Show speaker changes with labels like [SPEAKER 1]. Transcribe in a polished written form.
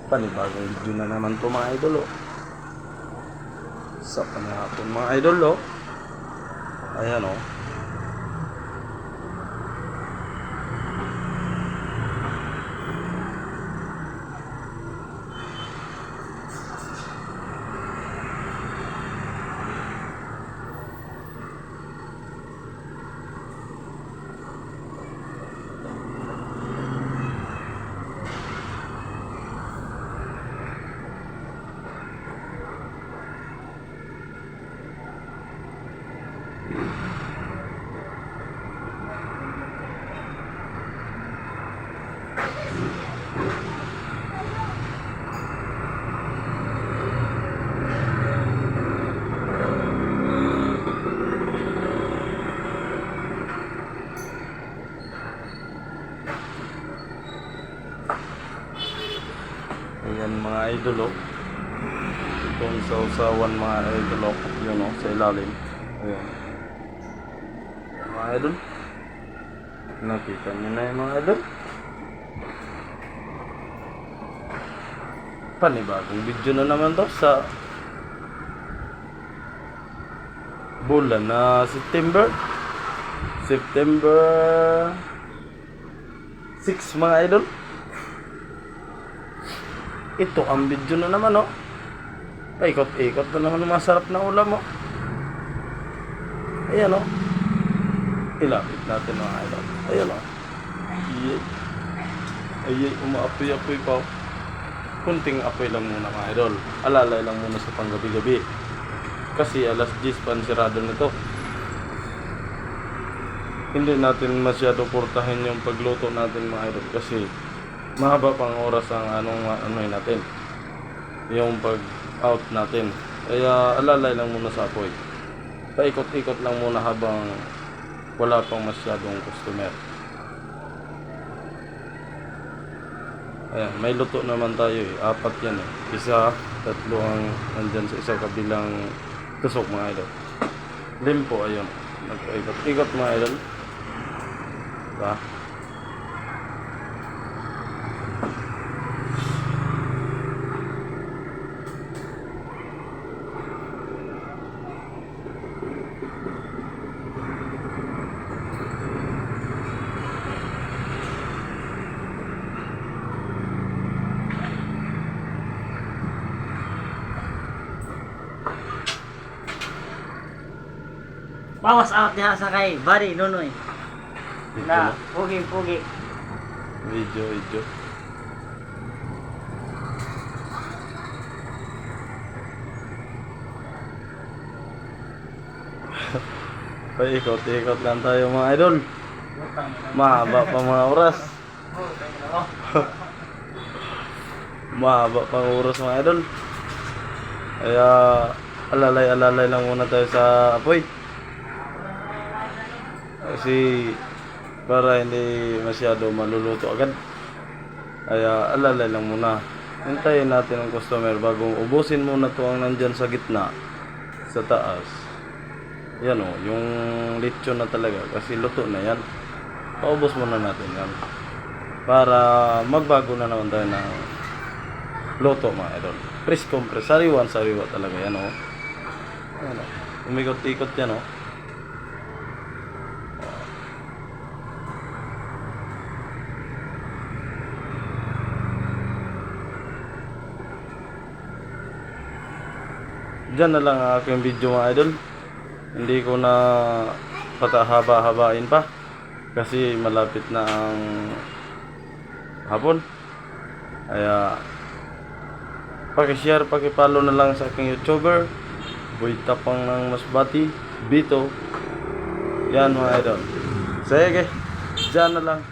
[SPEAKER 1] Panibagong video na naman to mga idol oh. Sa panahapon mga idol oh. Ayan oh. Ayan mga idol oh. Itong sausawan mga idol oh. Yun oh, sa ilalim. Ayan. Mga idol, nakita nyo na yung mga idol. Panibagong video na naman to sa bulan na September 6 mga idol. Ito ang video na naman oh. Paikot-ikot na naman masarap na ulam oh. Ayan oh. Ilapit natin mga idol. Ayan oh. Ayay, umaapoy-apoy pa oh. Kunting apoy lang muna mga idol. Alalay lang muna sa panggabi-gabi. Kasi alas 10 pansirado nito. Hindi natin masyado portahin yung pagluto natin mga idol. Kasi mahaba pang oras ang ano natin. Yung pag out natin. Kaya alalay lang muna sa apoy. Paikot-ikot lang muna habang wala pang masyadong customer. Ayan, may luto naman tayo eh. 4 yan eh. 1, 3 ang nandyan sa isang kabilang tusok mga idol. Limpo, ayun. Nagpaikot-ikot mga idol. Diba?
[SPEAKER 2] Bawas out niya sa kay Buddy Nonoy. Na, pugi.
[SPEAKER 1] Video. Paikot-ikot lang tayo mga idol. Mahaba pa mga oras. Mahaba pang oras mga idol. Kaya alalay lang muna tayo sa apoy. Kasi para hindi masyado maluluto agad. Kaya alalay lang muna. Hintayin natin ang customer bago ubusin muna to ang nandyan sa gitna, sa taas. Yan o, yung lechon na talaga. Kasi luto na yan. Paubos muna natin yan. Para magbago na naman tayo ng luto mga idol. Press compress. Sariwa talaga yan o. Yan o. Umikot-ikot yan o. Diyan na lang ang aking video mga idol. Hindi ko na patahaba-habain pa. Kasi malapit na ang hapon. Kaya paki-share, paki-follow na lang sa aking YouTuber Boy Tapang ng Masbati Bito. Yan mga idol. Sige, diyan na lang.